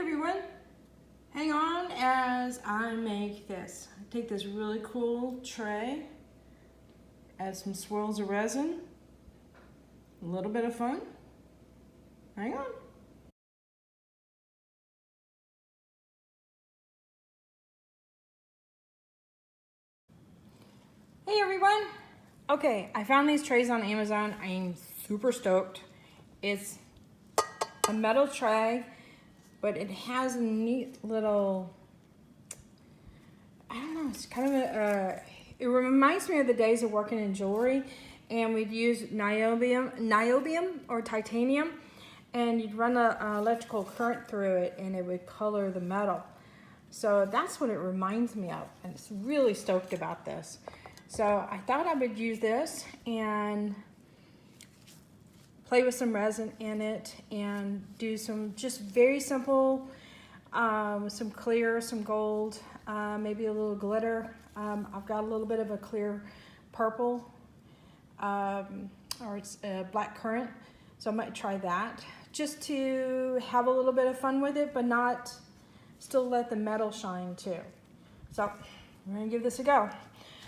everyone. Hang on as I make this. I take this really cool tray, add some swirls of resin, a little bit of fun. Hang on. Hey everyone. Okay, I found these trays on Amazon. I'm super stoked. It's a metal tray, but it has a neat little, I don't know, it's kind of it reminds me of the days of working in jewelry, and we'd use niobium or titanium, and you'd run an electrical current through it and it would color the metal. So that's what it reminds me of, and it's really stoked about this. So I thought I would use this and play with some resin in it and do some just very simple, some clear, some gold, maybe a little glitter. I've got a little bit of a clear purple, or it's a black currant, so I might try that just to have a little bit of fun with it, but not still let the metal shine too. So we're gonna give this a go.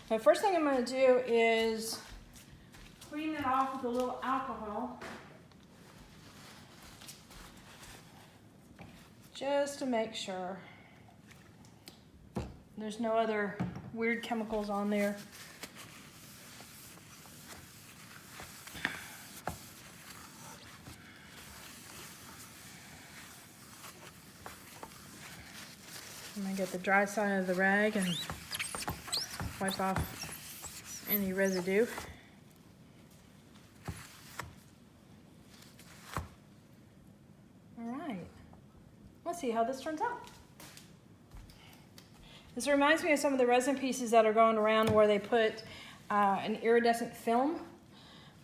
The first thing I'm gonna do is clean it off with a little alcohol, just to make sure there's no other weird chemicals on there. I'm gonna get the dry side of the rag and wipe off any residue. All right, let's see how this turns out. This reminds me of some of the resin pieces that are going around where they put an iridescent film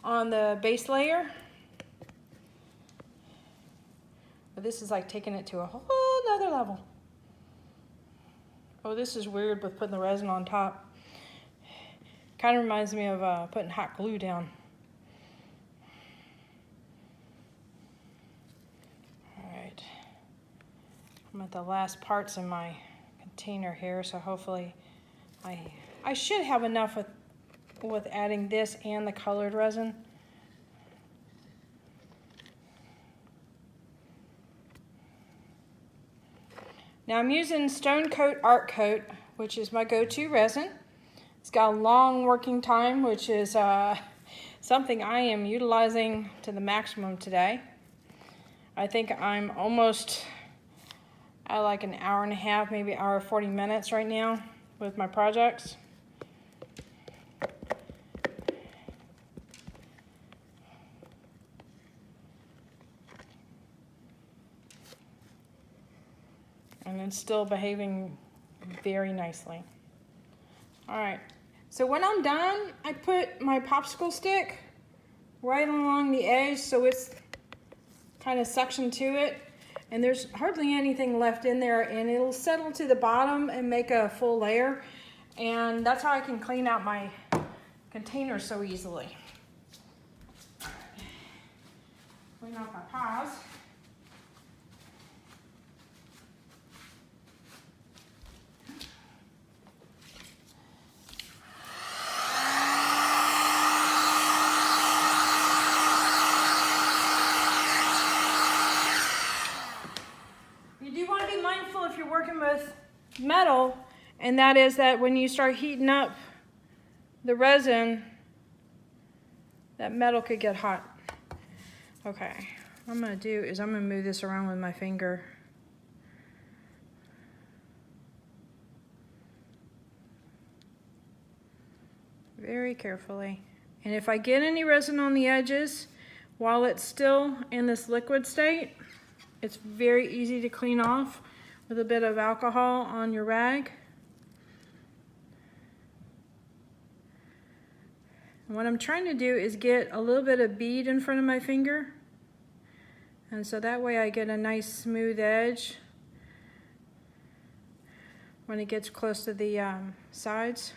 on the base layer. But this is like taking it to a whole nother level. Oh, this is weird with putting the resin on top. Kind of reminds me of putting hot glue down. All right, I'm at the last parts in my container here, so hopefully I should have enough with adding this and the colored resin. Now I'm using Stone Coat Art Coat, which is my go-to resin. It's got a long working time, which is something I am utilizing to the maximum today. I think I'm almost at like an hour and a half, maybe hour 40 minutes right now with my projects. And it's still behaving very nicely. All right, so when I'm done, I put my popsicle stick right along the edge so it's kind of suctioned to it, and there's hardly anything left in there, and it'll settle to the bottom and make a full layer, and that's how I can clean out my container so easily. Clean off my paws. If you're working with metal, and that is that when you start heating up the resin, that metal could get hot. Okay, what I'm going to do is I'm going to move this around with my finger. Very carefully. And if I get any resin on the edges while it's still in this liquid state, it's very easy to clean off with a bit of alcohol on your rag. And what I'm trying to do is get a little bit of bead in front of my finger, and so that way I get a nice smooth edge when it gets close to the sides.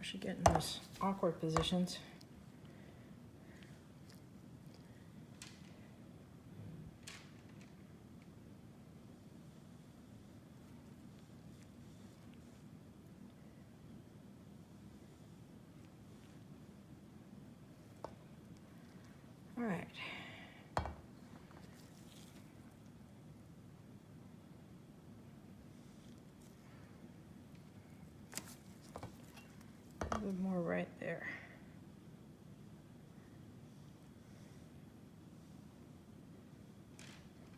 Especially getting in those awkward positions. All right. A little more right there.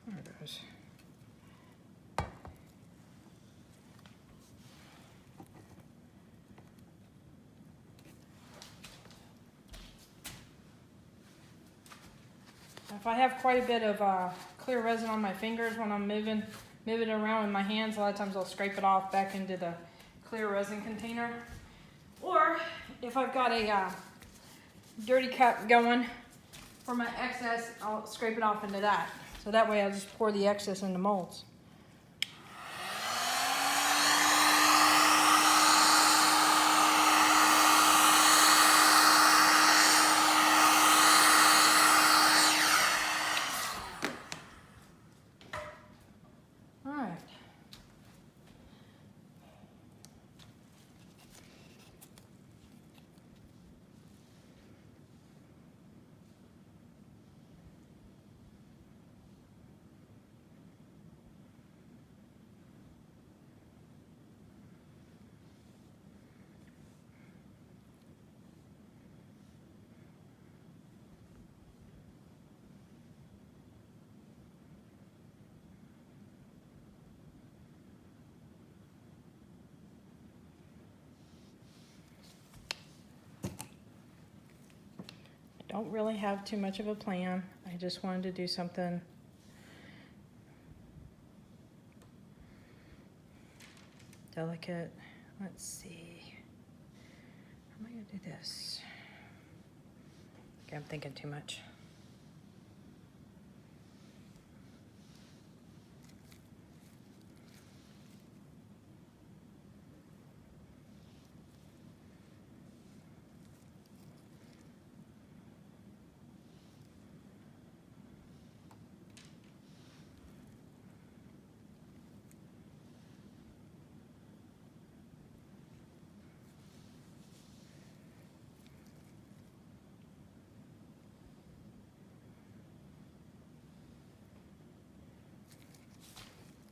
There it goes. If I have quite a bit of clear resin on my fingers when I'm moving it around with my hands, a lot of times I'll scrape it off back into the clear resin container. Or if I've got a dirty cup going for my excess, I'll scrape it off into that. So that way I'll just pour the excess into molds. Don't really have too much of a plan. I just wanted to do something delicate. Let's see. How am I gonna do this? Okay, I'm thinking too much.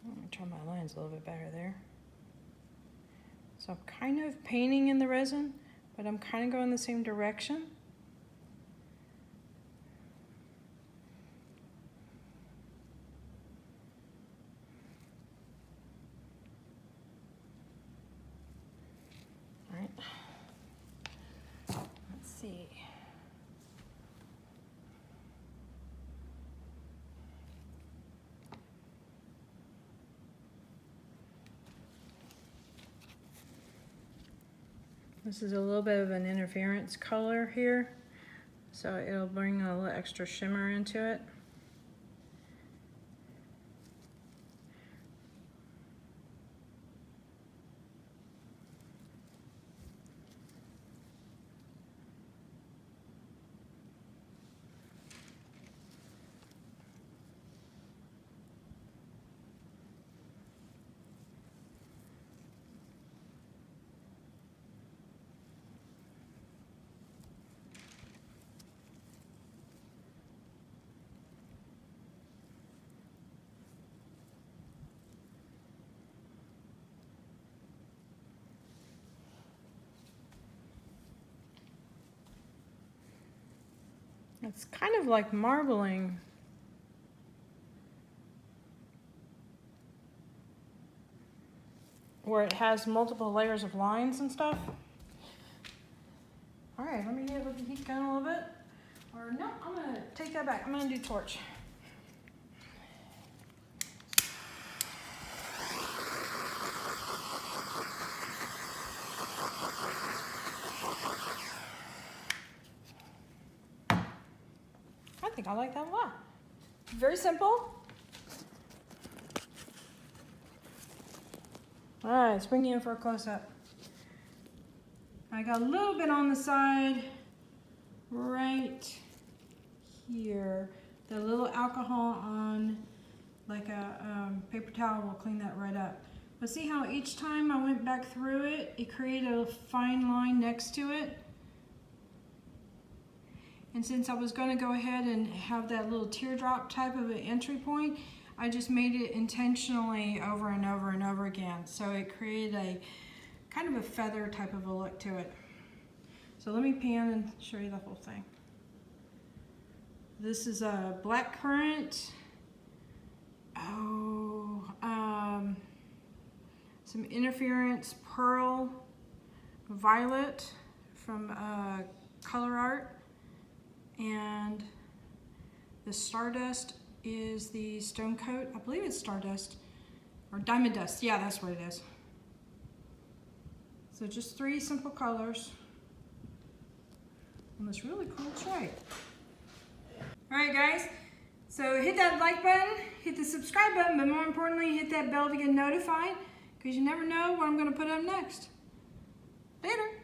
I'm gonna try my lines a little bit better there. So I'm kind of painting in the resin, but I'm kind of going the same direction. All right. Let's see. This is a little bit of an interference color here, so it'll bring a little extra shimmer into it. It's kind of like marbling. Where it has multiple layers of lines and stuff. All right, let me get with the heat gun a little bit. Or no, I'm gonna take that back. I'm gonna do torch. I think I like that a lot. Very simple. All right, let's bring you in for a close-up. I got a little bit on the side right here. The little alcohol on like a paper towel will clean that right up. But see how each time I went back through it, it created a fine line next to it? And since I was going to go ahead and have that little teardrop type of an entry point, I just made it intentionally over and over and over again. So it created a kind of a feather type of a look to it. So let me pan and show you the whole thing. This is a black currant. Some interference pearl violet from Color Art, and the stardust is the stone coat. I believe it's stardust or diamond dust. Yeah, that's what it is. So just 3 simple colors on this really cool tray. All right, guys. So hit that like button, hit the subscribe button, but more importantly, hit that bell to get notified, because you never know what I'm going to put up next. Later.